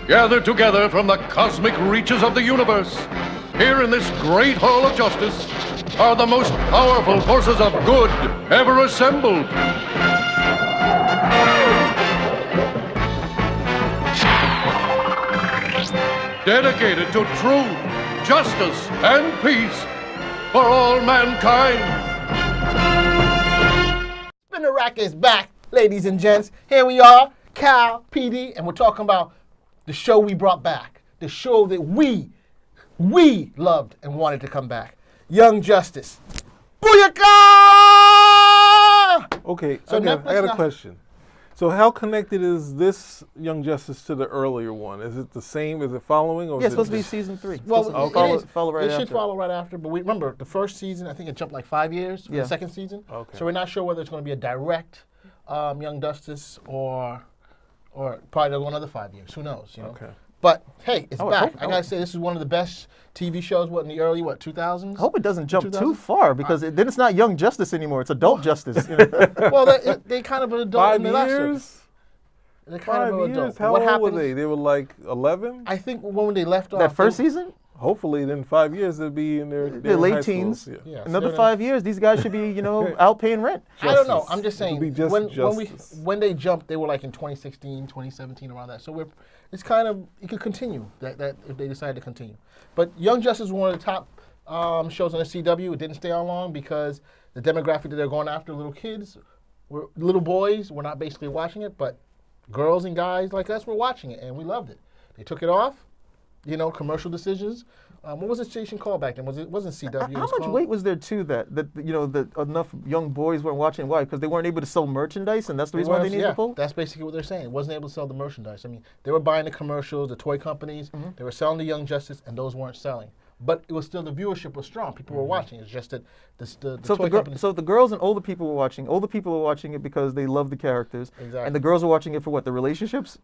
gathered together from the cosmic reaches of the universe, here in this great hall of justice, are the most powerful forces of good ever assembled. Dedicated to truth, justice, and peace for all mankind. Spinner Rack is back, ladies and gents. Here we are, Cal, PD, and we're talking about the show we brought back. The show that we loved and wanted to come back. Young Justice. Booyaka! Okay, So I got Netflix a now- question. So how connected is this Young Justice to the earlier one? Is it the same? Is it following? Or Yeah, is it's supposed to be just- season 3. Well, follow right it after. should follow right after, but we remember the first season, I think it jumped like 5 years for Yeah. the second season. Okay. So we're not sure whether it's going to be a direct Young Justice or probably they'll go another 5 years. Who knows? You know? Okay. But hey, it's I would back. hope- I gotta say, this is one of the best TV shows. What in the early 2000s? I hope it doesn't jump 2000? too far because then it's not Young Justice anymore. It's Adult Justice. You know? Well, they kind of an adult in 5 the last one. years? They're kind 5 of an adult. years? How what old happened? were they? They were like 11? I think when they left off That first they- season? Hopefully, then 5 years they'll be in their They're late high schools. teens. Yeah. Yeah, so Another they're- 5 years, these guys should be, out paying rent. I don't know. Justice. I'm just It'll saying be just justice. when they jumped, they were like in 2016, 2017, around that. So it's kind of it could continue that if they decide to continue. But Young Justice is one of the top shows on the CW. It didn't stay on long because the demographic that they're going after, little kids, little boys, were not basically watching it, but girls and guys like us were watching it, and we loved it. They took it off, commercial decisions. What was the station called back then? It wasn't CW. it How was much called- weight was there to that enough young boys weren't watching? Why? Because they weren't able to sell merchandise, and that's the reason why they needed yeah, to pull? that's basically what they're saying. It wasn't able to sell the merchandise. I mean, they were buying the commercials, the toy companies. Mm-hmm. They were selling the Young Justice, and those weren't selling. But it was still the viewership was strong. People were watching. It's just that the So toy if, companies. so if the girls and older people were watching it because they love the characters, Exactly. and the girls were watching it for what, the relationships?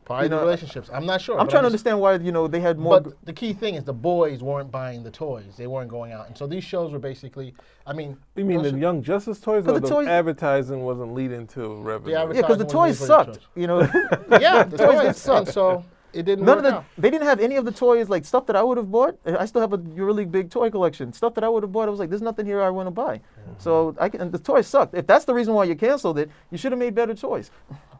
probably the relationships. I'm not sure. I'm but trying to just- understand why they had more. But the key thing is the boys weren't buying the toys. They weren't going out. And so these shows were basically, I mean. You mean those the are- Young Justice toys, But or the the toys- advertising wasn't leading to revenue? The Yeah, because the toys sucked. Yeah, the toys toys. did suck. And so it didn't None work of the out. they didn't have any of the toys, like stuff that I would have bought. I still have a really big toy collection. Stuff that I would have bought, I was like, there's nothing here I want to buy. So and the toys sucked. If that's the reason why you canceled it, you should have made better toys.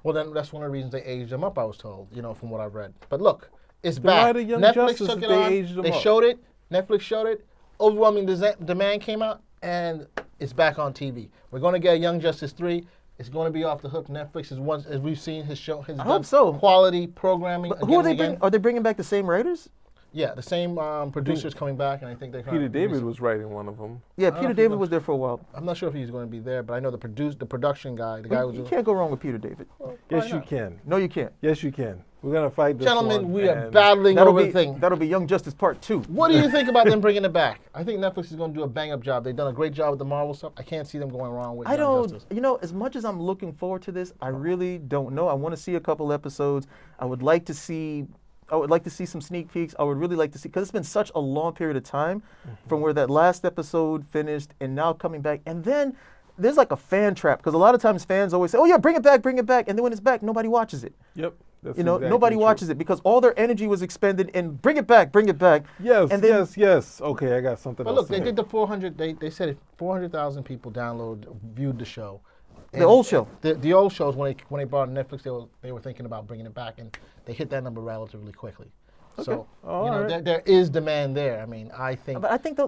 Well, then that's one of the reasons they aged them up, I was told, from what I've read. But look, it's Then why back. the Young Netflix Justice took if it they on. aged them They up? showed it. Netflix showed it. Overwhelming demand came out, and it's back on TV. We're going to get Young Justice 3. It's going to be off the hook. Netflix is once, as we've seen, his show has I done hope so. quality programming. But again who are and they again. bringing? Are they bringing back the same writers? Yeah, the same producers coming back, and I think they're Peter David was writing one of them. Yeah, don't know Peter if you David know. was there for a while. I'm not sure if he's going to be there, but I know the production guy, the guy who was You doing. can't go wrong with Peter David. Yes, you not? can. No, you can't. Yes, you can. We're gonna fight this Gentlemen, one, we are and battling That'll over be the thing. that'll be Young Justice Part 2. What do you think about them bringing it back? I think Netflix is going to do a bang-up job. They've done a great job with the Marvel stuff. I can't see them going wrong with I Young don't, Justice. as much as I'm looking forward to this, I really don't know. I want to see a couple episodes. I would like to see some sneak peeks. I would really like to see, because it's been such a long period of time from where that last episode finished and now coming back. And then there's like a fan trap, because a lot of times fans always say, oh yeah, bring it back. And then when it's back, nobody watches it. Yep. That's Nobody exactly watches it because all their energy was expended in bring it back. Yes, And then- yes. Okay, I got something But else. look, to they say. did the 400. They said it, 400,000 people viewed the show. The old show. The old shows when they brought it on Netflix, they were thinking about bringing it back, and they hit that number relatively quickly. So All right. there is demand there. I mean, I think. But I think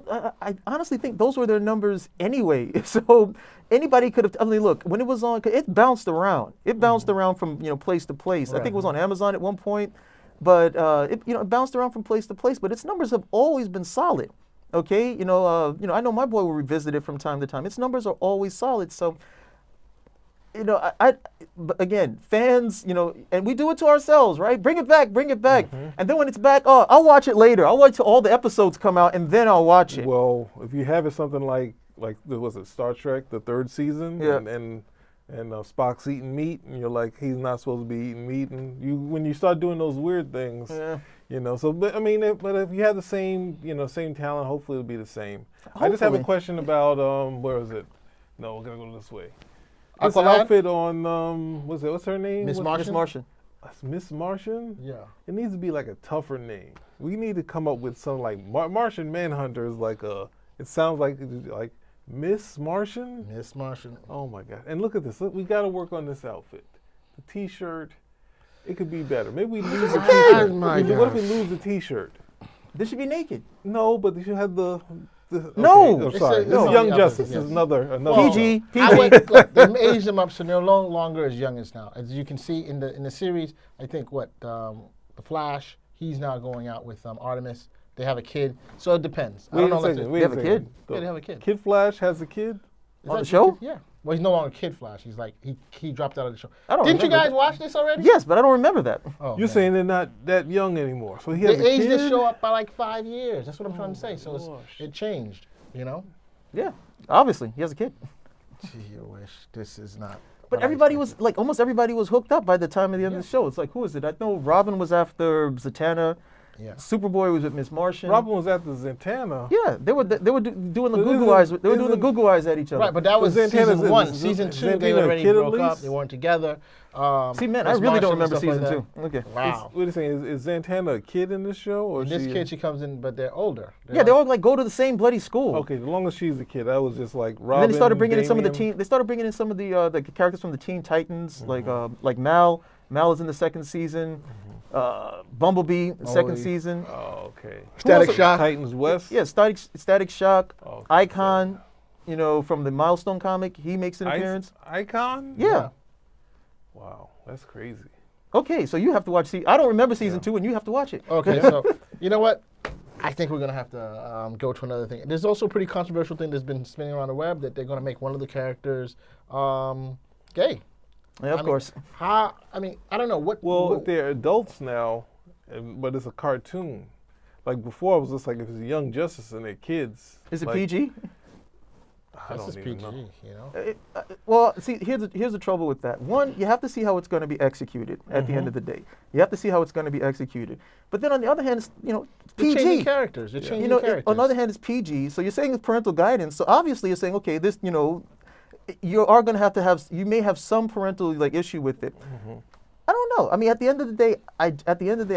I honestly think those were their numbers anyway. So anybody could have. I mean, look, when it was on, it bounced around. It bounced around from place to place. I think it was on Amazon at one point, but it bounced around from place to place. But its numbers have always been solid. Okay, I know my boy will revisit it from time to time. Its numbers are always solid. So. But again, fans, and we do it to ourselves, right? Bring it back. And then when it's back, I'll watch it later. I'll wait till all the episodes come out and then I'll watch it. Well, if you have it something like was it Star Trek, the third season, Yeah. and Spock's eating meat, and you're like, he's not supposed to be eating meat, and when you start doing those weird things, Yeah. So but I mean, but if you have the same, same talent, hopefully it'll be the same. I just have a Hopefully. question about where is it? No, we're gonna go this way. This Aqualad? outfit on what's her name? Miss What- Martian? Miss Martian. Miss Martian. Yeah. It needs to be like a tougher name. We need to come up with some like Martian Manhunter is like a. It sounds like Miss Martian. Miss Martian. Oh my God! And look at this. Look, we got to work on this outfit. The T-shirt. It could be better. Maybe we lose the T-shirt. my What if we gosh. lose the T-shirt? They should be naked. No, but you should have the. No. I'm It's sorry. a- This no. is Young Yeah, Justice. yes. This is another. PG. I would, look, they aged them up, so they're no longer as young as now. As you can see in the series, I think the Flash, he's now going out with Artemis. They have a kid, so it depends. I Wait don't know. a like second. the- Wait They a have a second. kid? Yeah, they have a kid. Kid Flash has a kid. Is On that the show? kid? Yeah. Well, he's no longer Kid Flash. He's like he dropped out of the show. I don't Didn't you remember guys that. watch this already? Yes, but I don't remember that. Oh, You're man. saying they're not that young anymore. So he has They a aged kid. this show up by like 5 years. That's what I'm trying to say. So gosh. it changed. You know. Yeah, obviously he has a kid. Gee, I wish this is not. But what I everybody was expected. like, almost everybody was hooked up by the time of the end of the show. It's like, who is it? I know Robin was after Zatanna. Yeah. Superboy was with Miss Martian. Robin was at the Zatanna. Yeah, they were doing the But Google eyes. isn't- They were doing the isn't- Google eyes at each other. Right, but that was Zatanna's season in- one. is Season two, they Zatanna a already kid at broke up. least? They weren't together. See, man, I Miss really don't Martian and remember stuff like season that. two. Okay. Wow. What are you saying? Is Zatanna a kid in this show, or And this she kid, she comes in, but they're older. Yeah, they all like go to the same bloody school. Okay, as long as she's a kid, I was just like Robin. And then they started bringing in some of the Damian. teen. They started bringing in some of the characters from the Teen Titans, like Mal. Mal is in the second season. Bumblebee, the second Bumblebee. season. Oh, okay. Static also- Shock. Titans West. Yeah, Static Shock, Oh, okay. Icon. You know, from the Milestone comic, he makes an Ice- appearance. Icon. Yeah. Wow, that's crazy. Okay, so you have to watch. I don't remember season two, and you have to watch it. Okay, so you know what? I think we're gonna have to go to another thing. There's also a pretty controversial thing that's been spinning around the web that they're gonna make one of the characters gay. Yeah, of I mean, course. I mean, I don't know what. Well, what- they're adults now, but it's a cartoon. Like before, it was just like if it's a Young Justice and they're kids. Is it like, PG? I this don't is even PG, know. you know. Well, see, here's the trouble with that. One, you have to see how it's going to be executed at the end of the day. You have to see how it's going to be executed. But then on the other hand, it's, it's They're changing PG. characters. They're changing You know, characters. on the other hand, it's PG. So you're saying it's parental guidance. So obviously you're saying, okay, this, you are going to have, you may have some parental like issue with it. I don't know. I mean, at the end of the day, I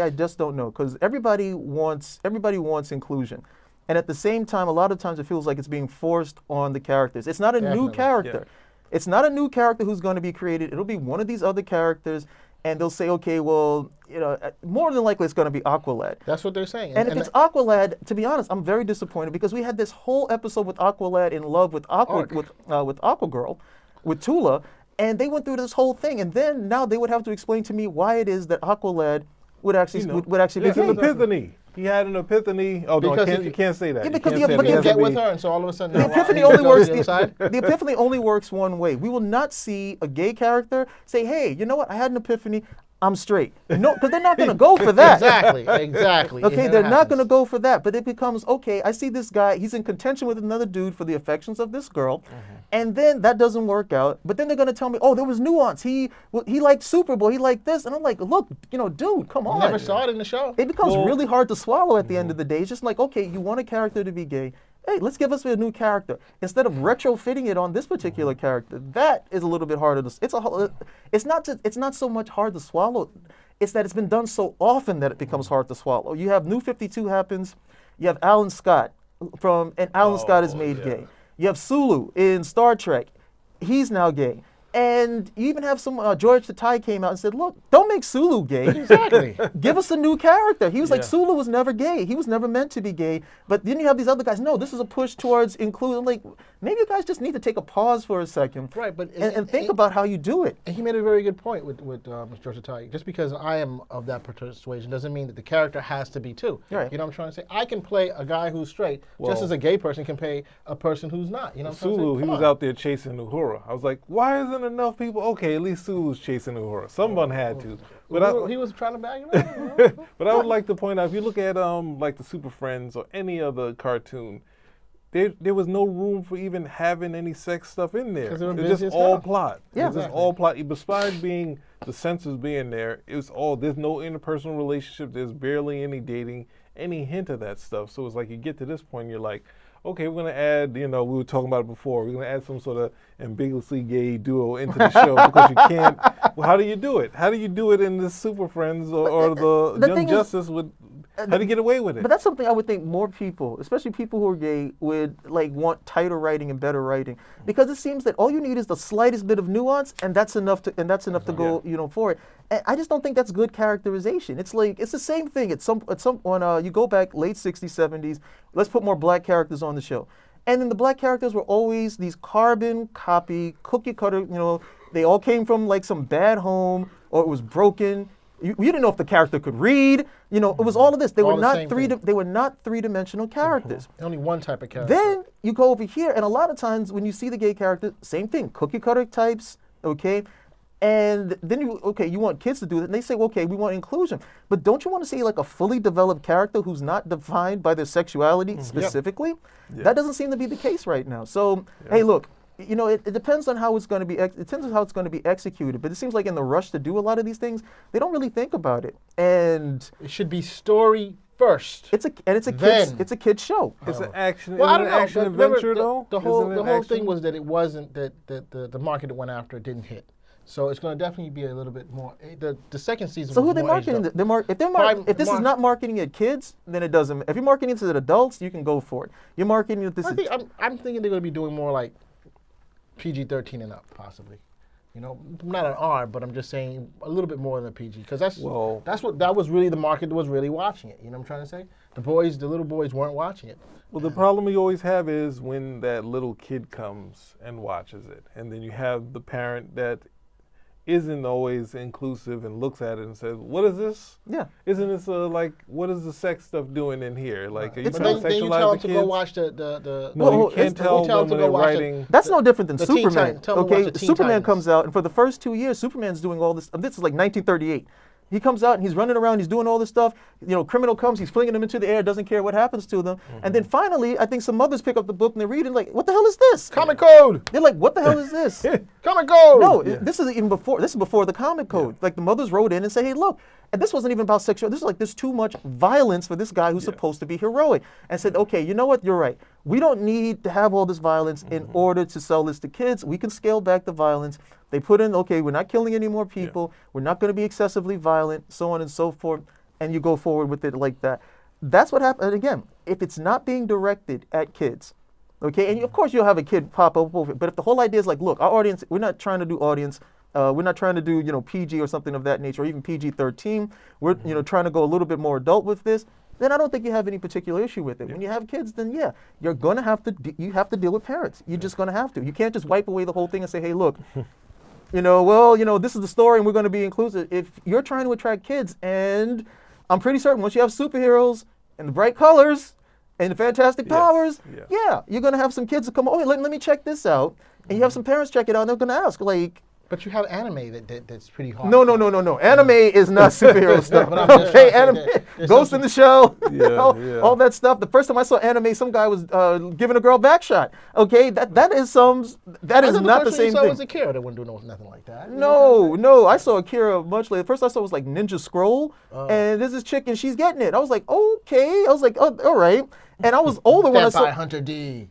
just don't know because everybody wants inclusion, and at the same time, a lot of times it feels like it's being forced on the characters. It's not a new Definitely, character. It's not a new character who's going to be created. It'll be one of these other characters, and they'll say, okay, well, more than likely it's going to be Aqualad. That's what they're saying. And if it's Aqualad, to be honest, I'm very disappointed because we had this whole episode with Aqualad in love with Arc. with Aquagirl, with Tula, and they went through this whole thing, and then now they would have to explain to me why it is that Aqualad would actually would actually It's be an gay. epiphany. He had an epiphany. Oh no, Because you can't say that. Yeah, You because can't the- say but that. the It has to get with be- her, and so all of a sudden The now, epiphany he's only going to works. the other side. The epiphany only works one way. We will not see a gay character say, "Hey, you know what? I had an epiphany. I'm straight." No, because they're not going to go for that. Exactly. Okay, It they're not happens. going to go for that, but it becomes okay. I see this guy; he's in contention with another dude for the affections of this girl, and then that doesn't work out. But then they're going to tell me, "Oh, there was nuance. He liked Superboy. He liked this," and I'm like, "Look, dude, come on." Never saw it in the show. It becomes Well- really hard to swallow at the end of the day. It's just like, okay, you want a character to be gay. Hey, let's give us a new character instead of retrofitting it on this particular character. That is a little bit harder to. It's not so much hard to swallow. It's that it's been done so often that it becomes hard to swallow. You have New 52 happens. You have Alan Scott and Alan Scott is made gay. You have Sulu in Star Trek. He's now gay. And you even have some George Tatai came out and said, "Look, don't make Sulu gay. Exactly. Give us a new character." He was like, Yeah. Sulu was never gay. He was never meant to be gay. But then you have these other guys. No, this is a push towards inclusion. Like, maybe you guys just need to take a pause for a second, Right, but and think about how you do it. And he made a very good point with Mr. George Tatai. Just because I am of that persuasion doesn't mean that the character has to be too. Right. You know what I'm trying to say? I can play a guy who's straight just Well- as a gay person can play a person who's not. You know what I'm Sulu, trying to he say? was Come on. out there chasing Uhura. I was like, why isn't enough people? Okay, at least Sulu's chasing Uhura. Someone had to. But He was trying to bag him up. but I would like to point out, if you look at like the Super Friends or any other cartoon, there was no room for even having any sex stuff in there. 'Cause they were It's busy just as all hell. plot. Yeah. It's just all plot. Besides being the censors being there, it was all, there's no interpersonal relationship. There's barely any dating, any hint of that stuff. So it's like you get to this point, you're like, okay, we're gonna add, we were talking about it before, we're gonna add some sort of ambiguously gay duo into the show because you can't. Well, how do you do it? How do you do it in the Super Friends or the thing Young is, Justice? How do you get away with it? But that's something I would think more people, especially people who are gay, would like want tighter writing and better writing, because it seems that all you need is the slightest bit of nuance, and that's enough to go for it. And I just don't think that's good characterization. It's like it's the same thing. When you go back late '60s, '70s, let's put more black characters on the show, and then the black characters were always these carbon copy, cookie cutter. They all came from like some bad home or it was broken. You didn't know if the character could read. It was all of this. They All were the not same thing. They were not three-dimensional characters. Only one type of character. Then you go over here, and a lot of times when you see the gay character, same thing, cookie cutter types, okay? And then you want kids to do that, and they say, well, okay, we want inclusion. But don't you want to see like a fully developed character who's not defined by their sexuality specifically? Yeah. That doesn't seem to be the case right now. So, hey, look, it depends on how it's going to be. It depends on how it's going to be executed. But it seems like in the rush to do a lot of these things, they don't really think about it. And It should be story first. it's a Then- kid's show. It's an action, Well, I isn't don't it know. an action but remember, adventure though. The Isn't it whole action? thing was that it wasn't that the market that went after it didn't hit. So it's going to definitely be a little bit more. The second season. So who was are they more aged marketing? up. If this is not marketing at kids, then it doesn't. If you're marketing to the adults, you can go for it. You're marketing that this I is. think I'm thinking they're going to be doing more like PG-13 and up, possibly. Not an R, but I'm just saying a little bit more than a PG, because that was really the market that was really watching it. You know what I'm trying to say? The little boys weren't watching it. Well, the problem you always have is when that little kid comes and watches it, and then you have the parent that isn't always inclusive and looks at it and says, "What is this? Yeah. Isn't this like what is the sex stuff doing in here? Like, are you But trying to then you tell sexualize them the to go kids?" watch the No, Well, you can't tell you tell them them when to go they're watch writing. That's no different than the Teen Superman. Titans. Tell 'em to watch Okay, the Teen Superman Titans. comes out, and for the first 2 years, Superman's doing all this. This is like 1938. He comes out and he's running around, he's doing all this stuff. Criminal comes, he's flinging them into the air, doesn't care what happens to them. And then finally, I think some mothers pick up the book and they're reading like, "What the hell is this?" Comic Code. They're like, "What the hell is this?" Comic Code. No, this is even before. This is before the comic code. Like the mothers wrote in and say, "Hey, look," and this wasn't even about sexual. This is like there's too much violence for this guy who's supposed to be heroic. And said, "Okay, you know what? You're right. We don't need to have all this violence in order to sell this to kids. We can scale back the violence." They put in, "Okay, we're not killing any more people. We're not going to be excessively violent, so on and so forth," and you go forward with it like that. That's what happened. And again, if it's not being directed at kids. Okay, and of course you'll have a kid pop up over it, but if the whole idea is like, look, our audience, we're not trying to do audience, we're not trying to do, PG or something of that nature, or even PG-13. We're, trying to go a little bit more adult with this. Then I don't think you have any particular issue with it. When you have kids, then yeah, you're gonna have to, you have to deal with parents. You're just gonna have to. You can't just wipe away the whole thing and say, hey, look, this is the story and we're gonna be inclusive. If you're trying to attract kids, and I'm pretty certain once you have superheroes and the bright colors, and the fantastic powers, you're gonna have some kids that come. Oh, let me check this out, and you have some parents check it out. And they're gonna ask, like, But you have anime that's pretty hard. no. Anime is not superhero stuff. But I'm just Okay, trying to anime, say there's Ghost in the Shell, Yeah. all that stuff. The first time I saw anime, some guy was giving a girl back shot. Okay, that is not the same thing. thing. Was Akira that wouldn't do nothing like that. No, I saw Akira much later. First I saw was like Ninja Scroll, and there's this chick and she's getting it. I was like, okay. I was like, oh, all right. And I was older when I saw. Vampire Hunter D.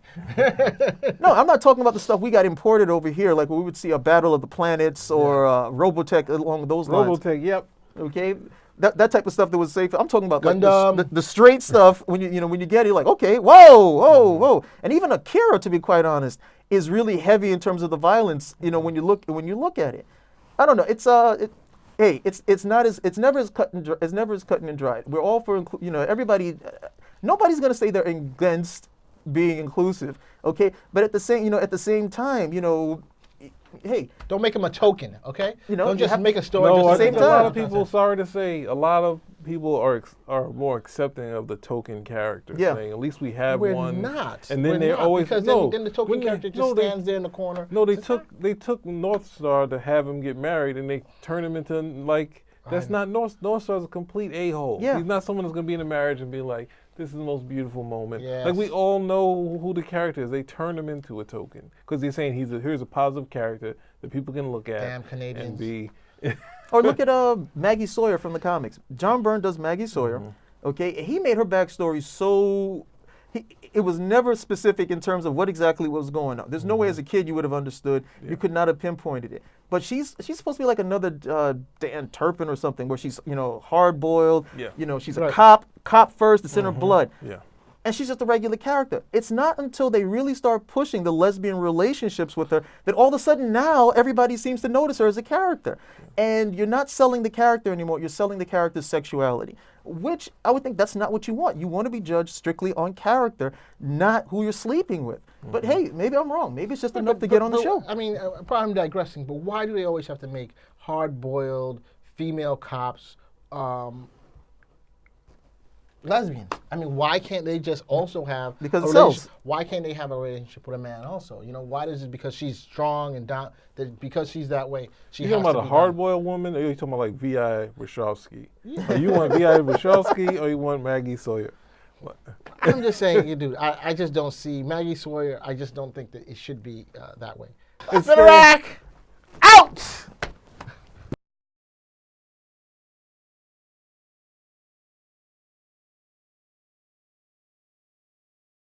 No, I'm not talking about the stuff we got imported over here, like we would see a Battle of the Planets or Robotech along those lines. Robotech, yep. Okay, that type of stuff that was safe. I'm talking about like Gundam. the straight stuff. When you get it, you're like, okay, whoa. And even Akira, to be quite honest, is really heavy in terms of the violence. When you look at it, I don't know. It's never as cut and dried. We're all for everybody. Nobody's gonna say they're against being inclusive, okay? But at the same time, hey, Don't make him a token, okay? Don't you just have- make a story. No, just I to same think make a lot time. of people, sorry to say, a lot of people are more accepting of the token character. Yeah. Saying, at least we have We're one. not. And then We're they're not, always because no. then the token when they- character just no, they- stands there in the corner. No, they took North Star to have him get married, and they turn him into like that's not North Star's a complete a-hole. Yeah. He's not someone that's gonna be in a marriage and be like, this is the most beautiful moment. Yes. Like we all know who the character is. They turn him into a token because they're saying here's a positive character that people can look at Damn Canadians. and be. Or look at Maggie Sawyer from the comics. John Byrne does Maggie Sawyer. Okay, he made her backstory so it was never specific in terms of what exactly was going on. There's no way as a kid you would have understood. You could not have pinpointed it. But she's supposed to be like another Dan Turpin or something, where she's hard boiled. Yeah. She's a cop first, it's in her blood. Yeah. And she's just a regular character. It's not until they really start pushing the lesbian relationships with her that all of a sudden now everybody seems to notice her as a character. And you're not selling the character anymore, you're selling the character's sexuality, which I would think that's not what you want. You want to be judged strictly on character, not who you're sleeping with. But hey, maybe I'm wrong. Maybe it's just enough to get on the show. I mean, probably I'm digressing, but why do they always have to make hard-boiled female cops lesbians? I mean, why can't they just also have Because a it sells. relationship- Why can't they have a relationship with a man also? Why is it because she's strong and down? That because she's that way, she You has talking to about a be hard-boiled woman, or you talking about like V.I. Warshawski? Or you want V.I. Warshawski, or you want Maggie Sawyer? What? down? I'm just saying, dude. I just don't see Maggie Sawyer. I just don't think that it should be that way. It's Spinner rack out.